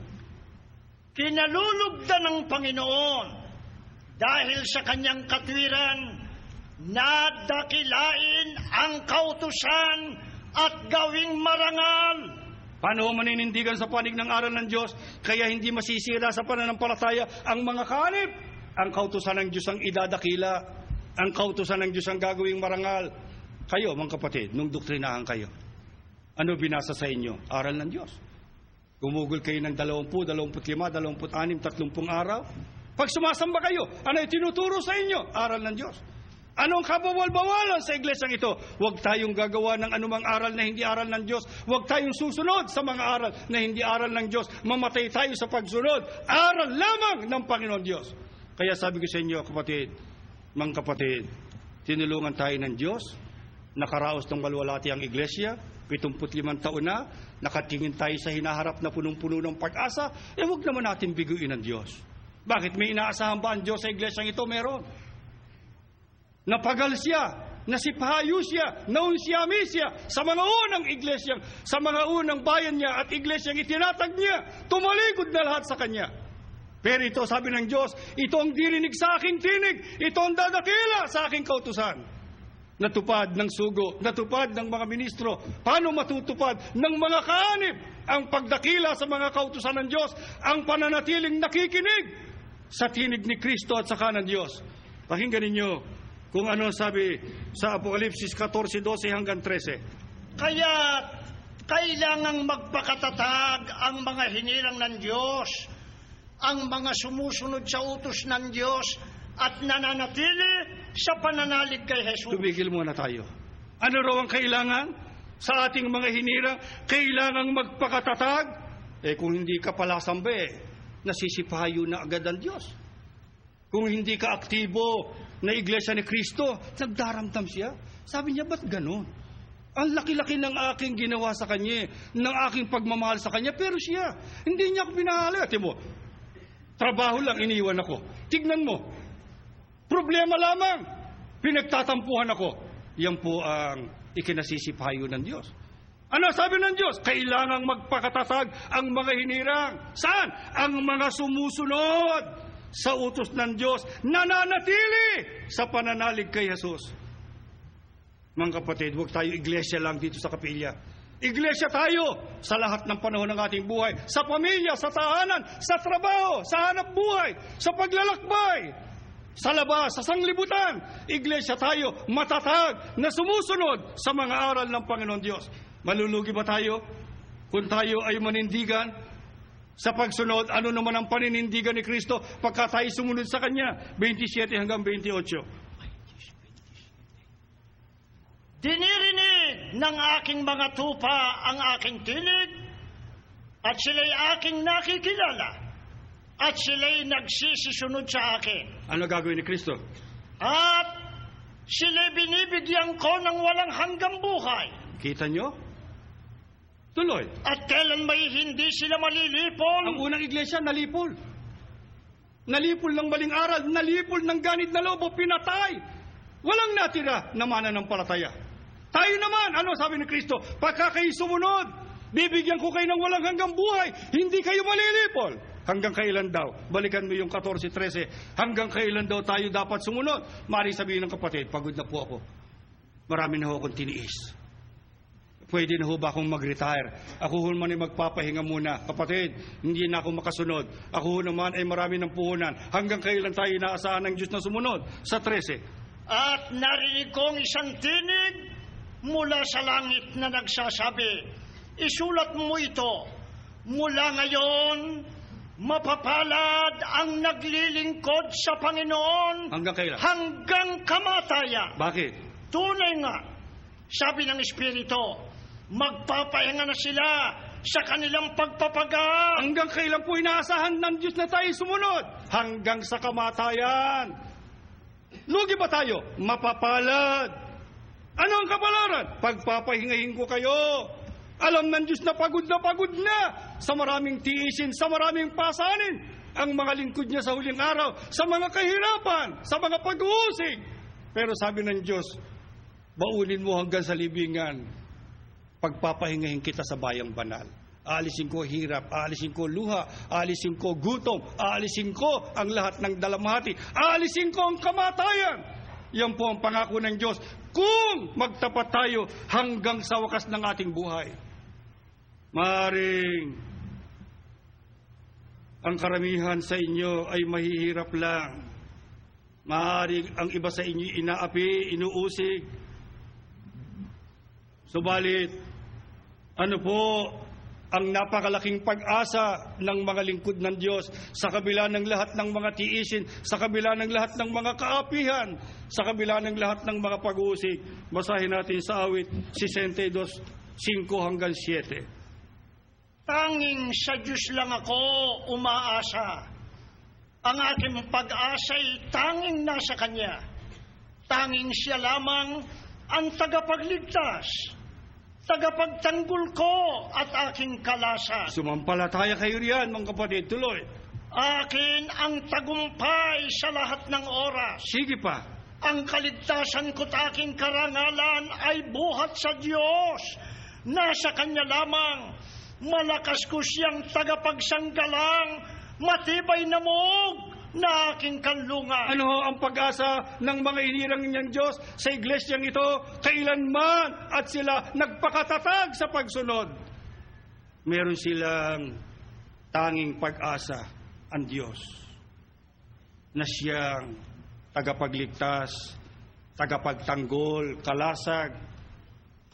[SPEAKER 2] Kinalulugdan ng Panginoon dahil sa kanyang katwiran na dakilain ang kautusan at gawing marangal.
[SPEAKER 1] Paano maninindigan sa panig ng aral ng Diyos kaya hindi masisira sa pananampalataya ang mga kanip? Ang kautusan ng Diyos ang idadakila, ang kautusan ng Diyos ang gagawing marangal. Kayo, mga kapatid, nung doktrinahan kayo, ano binasa sa inyo? Aral ng Diyos. Gumugol kayo ng 20, 25, 26, 30 araw. Pag sumasamba kayo, ano yung tinuturo sa inyo? Aral ng Diyos. Anong kabawal-bawalan sa iglesyang ito? Huwag tayong gagawa ng anumang aral na hindi aral ng Diyos. Huwag tayong susunod sa mga aral na hindi aral ng Diyos. Mamatay tayo sa pagsunod. Aral lamang ng Panginoon Diyos. Kaya sabi ko sa inyo, kapatid, mga kapatid, tinulungan tayo ng Diyos. Nakaraos ng maluwalhati ang iglesia. 75 taon na. Nakatingin tayo sa hinaharap na punong-puno ng pag-asa. Huwag naman natin biguin ang Diyos. Bakit? May inaasahan ba ang Diyos sa iglesyang ito? Meron. Napagal siya, nasipahayo siya, naunsyami siya sa mga unang iglesyang, sa mga unang bayan niya at iglesyang itinatag niya. Tumalikod na lahat sa kanya. Pero ito, sabi ng Diyos, ito ang dirinig sa aking tinig, ito ang dadakila sa aking kautusan. Natupad ng sugo, natupad ng mga ministro. Paano matutupad ng mga kaanib ang pagdakila sa mga kautusan ng Diyos, ang pananatiling nakikinig sa tinig ni Kristo at sa kanan Diyos? Pakinggan ninyo kung ano sabi sa Apokalipsis 14:12 hanggang 13.
[SPEAKER 2] Kaya kailangang magpakatatag ang mga hinirang ng Diyos, ang mga sumusunod sa utos ng Diyos at nananatili sa pananalig kay Jesus.
[SPEAKER 1] Tumigil muna tayo. Ano raw ang kailangan sa ating mga hinirang? Kailangang magpakatatag. Kung hindi ka pala sambe, nasisipahayo na agad ang Diyos. Kung hindi ka aktibo na iglesia ni Kristo, nagdaramdam siya. Sabi niya, ba't ganun? Ang laki-laki ng aking ginawa sa kanya, ng aking pagmamahal sa kanya, pero siya, hindi niya ako pinahali. Ate mo, trabaho lang, iniwan ako. Tignan mo, problema lamang, pinagtatampuhan ako. Yan po ang ikinasisipahayo ng Diyos. Ano sabi ng Diyos? Kailangang magpakatatag ang mga hinirang. Saan? Ang mga sumusunod sa utos ng Diyos, nananatili sa pananalig kay Jesus. Mga kapatid, huwag tayo iglesia lang dito sa kapilya. Iglesia tayo sa lahat ng panahon ng ating buhay. Sa pamilya, sa tahanan, sa trabaho, sa hanap buhay, sa paglalakbay, sa labas, sa sanglibutan. Iglesia tayo, matatag, na sumusunod sa mga aral ng Panginoon Diyos. Malulugi ba tayo kung tayo ay manindigan sa pagsunod? Ano naman ang paninindigan ni Kristo pagka tayo sumunod sa Kanya? 27 hanggang 28.
[SPEAKER 2] Dinirinig ng aking mga tupa ang aking tinig, at sila'y aking nakikilala, at sila'y nagsisisunod sa akin.
[SPEAKER 1] Ano gagawin ni Kristo?
[SPEAKER 2] At Sila binibigyan ko ng walang hanggang buhay.
[SPEAKER 1] Kita nyo? Tuloy.
[SPEAKER 2] At kailan may hindi sila malilipol?
[SPEAKER 1] Ang unang iglesia, nalipol. Nalipol ng maling aral, nalipol ng ganit na lobo, pinatay. Walang natira na mananampalataya. Tayo naman, ano sabi ni Kristo? Pagka kayo sumunod, bibigyan ko kayo ng walang hanggang buhay, hindi kayo malilipol. Hanggang kailan daw? Balikan mo yung 14-13. Hanggang kailan daw tayo dapat sumunod? Maaaring sabihin ng kapatid, pagod na po ako. Marami na ho akong tiniis. Pwede na ho ba akong mag-retire? Ako ho naman ay magpapahinga muna. Kapatid, hindi na ako makasunod. Ako ho naman ay marami ng puhunan. Hanggang kailan tayo inaasahan ng Diyos na sumunod? Sa 13.
[SPEAKER 2] At narinig kong isang tinig mula sa langit na nagsasabi, isulat mo ito, mula ngayon, mapapalad ang naglilingkod sa Panginoon
[SPEAKER 1] Hanggang kailan?
[SPEAKER 2] hanggang kamatayan.
[SPEAKER 1] Bakit?
[SPEAKER 2] Tunay nga, sabi ng Espiritu, magpapahinga na sila sa kanilang pagpapagal.
[SPEAKER 1] Hanggang kailan po inaasahan ng Diyos na tayo sumunod? Hanggang sa kamatayan. Lugi ba tayo? Mapapalad. Ano ang kapalaran? Pagpapahingahin ko kayo. Alam ng Diyos na pagod na sa maraming tiisin, sa maraming pasanin ang mga lingkod niya sa huling araw, sa mga kahirapan, sa mga pag-uusig. Pero sabi ng Diyos, baunin mo hanggang sa libingan. Pagpapahingahin kita sa bayang banal. Aalisin ko hirap, aalisin ko luha, aalisin ko gutom, aalisin ko ang lahat ng dalamhati, aalisin ko ang kamatayan. Yan po ang pangako ng Diyos kung magtapat tayo hanggang sa wakas ng ating buhay. Maaring ang karamihan sa inyo ay mahihirap lang. Maaring ang iba sa inyo inaapi, inuusig. Subalit, ano po ang napakalaking pag-asa ng mga lingkod ng Diyos sa kabila ng lahat ng mga tiisin, sa kabila ng lahat ng mga kaapihan, sa kabila ng lahat ng mga pag-uusig. Basahin natin sa awit 62:5 hanggang 7.
[SPEAKER 2] Tanging sa Diyos lang ako umaasa. Ang aking pag-asa'y tanging nasa Kanya. Tanging siya lamang ang tagapagligtas, tagapagtanggol ko at aking kalasa.
[SPEAKER 1] Sumampalataya kayo riyan, mga kapatid. Tuloy.
[SPEAKER 2] Akin ang tagumpay sa lahat ng oras.
[SPEAKER 1] Sige pa.
[SPEAKER 2] Ang kaligtasan ko't aking karangalan ay buhat sa Diyos. Nasa Kanya lamang. Malakas ko siyang tagapagsanggalang, matibay na muog na aking kanlungan.
[SPEAKER 1] Ano ang pag-asa ng mga inirang niyang Diyos sa iglesyang ito kailanman at sila nagpakatatag sa pagsunod? Meron silang tanging pag-asa, ang Diyos, na siyang tagapagligtas, tagapagtanggol, kalasag.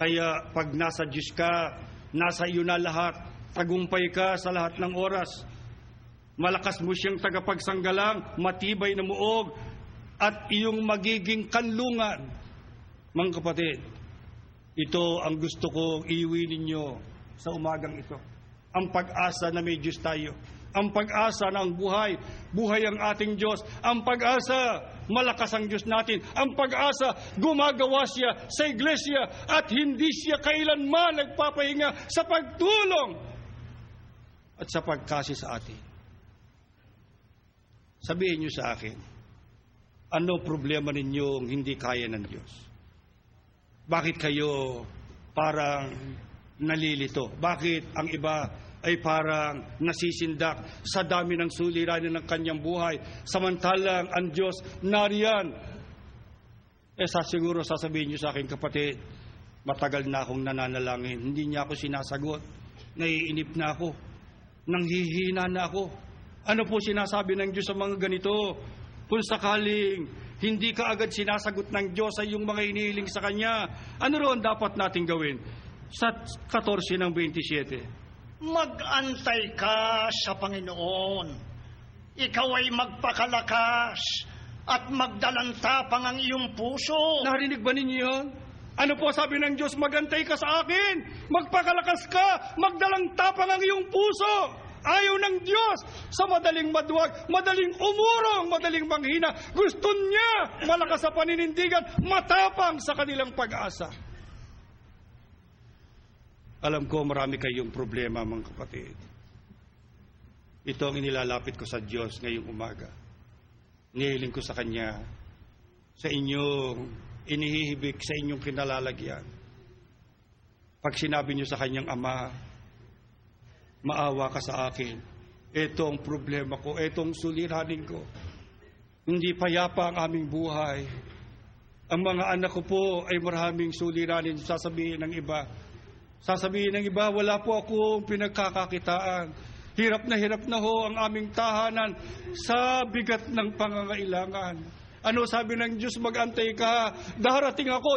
[SPEAKER 1] Kaya pag nasa Diyos ka, nasa iyo na lahat, tagumpay ka sa lahat ng oras. Malakas mo siyang tagapagsanggalang, matibay na muog, at iyong magiging kanlungan. Mga kapatid, ito ang gusto kong iuwi ninyo sa umagang ito. Ang pag-asa na may Diyos tayo. Ang pag-asa na ang buhay, buhay ang ating Diyos. Ang pag-asa, malakas ang Diyos natin. Ang pag-asa, gumagawa siya sa iglesia at hindi siya kailanman nagpapahinga sa pagtulong at sa pagkasi sa atin. Sabihin niyo sa akin, ano problema ninyong hindi kaya ng Diyos? Bakit kayo parang nalilito? Bakit ang iba ay parang nasisindak sa dami ng suliranin ng kanyang buhay, samantalang ang Diyos nariyan? Siguro sasabihin niyo sa akin, kapatid, matagal na akong nananalangin, hindi niya ako sinasagot, naiinip na ako, nanghihina na ako. Ano po sinasabi ng Diyos sa mga ganito? Kung sakaling hindi ka agad sinasagot ng Diyos sa iyong mga inihiling sa Kanya, ano roon dapat natin gawin? Sa 14:27.
[SPEAKER 2] Mag-antay ka sa Panginoon. Ikaw ay magpakalakas at magdalantapang ang iyong puso.
[SPEAKER 1] Narinig ba ninyo yun? Ano po sabi ng Diyos? Magantay ka sa akin, magpakalakas ka, magdalantapang ang iyong puso. Ayaw ng Diyos sa madaling maduwag, madaling umurong, madaling manghina. Gusto niya malakas sa paninindigan, matapang sa kanilang pag-asa. Alam ko marami kayong problema, mga kapatid. Ito ang inilalapit ko sa Diyos ngayong umaga. Nihiling ko sa Kanya, sa inyong inihihibik, sa inyong kinalalagyan. Pag sinabi niyo sa Kanyang Ama, maawa ka sa akin. Ito ang problema ko, ito ang suliranin ko. Hindi payapa ang aming buhay. Ang mga anak ko po ay maraming suliranin, sasabihin ng iba. Sasabihin ng iba, wala po akong pinagkakakitaan. Hirap na ho ang aming tahanan sa bigat ng pangangailangan. Ano sabi ng Diyos? Mag-antay ka. Darating ako.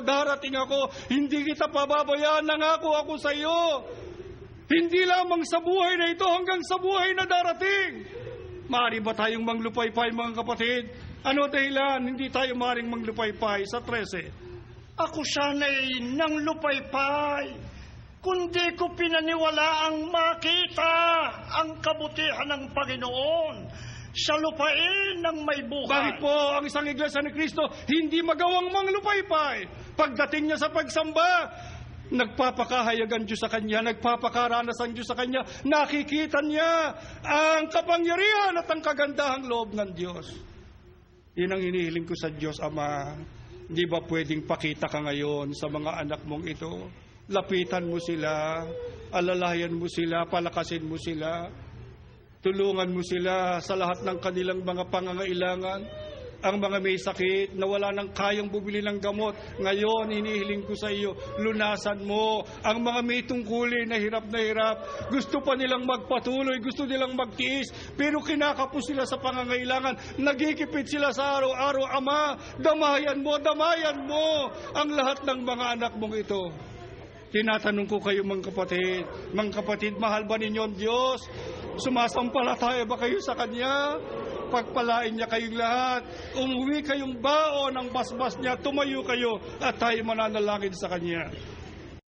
[SPEAKER 1] Hindi kita pababayaan. Nangako ako sa iyo. Hindi lamang sa buhay na ito, hanggang sa buhay na darating. Maaari ba tayong manglupaypay, mga kapatid? Ano dahilan? Hindi tayo maaaring manglupaypay sa 13.
[SPEAKER 2] Ako sana'y nang lupaypay, kundi ko pinaniwalaang makita ang kabutihan ng Panginoon sa lupain ng may buhay.
[SPEAKER 1] Bakit po ang isang iglesia ni Cristo hindi magawang manglupaypay? Pagdating niya sa pagsamba, nagpapakahayag ang Diyos sa Kanya, nagpapakaranas ang Diyos sa Kanya, nakikita niya ang kapangyarihan at ang kagandahang loob ng Diyos. Yun ang hinihiling ko sa Diyos, Ama. Di ba pwedeng pakita ka ngayon sa mga anak mong ito? Lapitan mo sila, alalayan mo sila, palakasin mo sila, tulungan mo sila sa lahat ng kanilang mga pangangailangan. Ang mga may sakit na wala nang kayang bumili ng gamot, ngayon hinihiling ko sa iyo, lunasan mo. Ang mga may tungkulin na hirap, gusto pa nilang magpatuloy, gusto nilang magtiis, pero kinakapos sila sa pangangailangan, nagikipit sila sa araw-araw. Ama, damayan mo ang lahat ng mga anak mong ito. Tinatanong ko kayo, mga kapatid, mahal ba ninyo ang Diyos? Sumasampalataya ba kayo sa Kanya? Pagpalain niya kayong lahat. Umuwi kayong baon ng basbas niya, tumayo kayo at tayo mananalangin sa Kanya.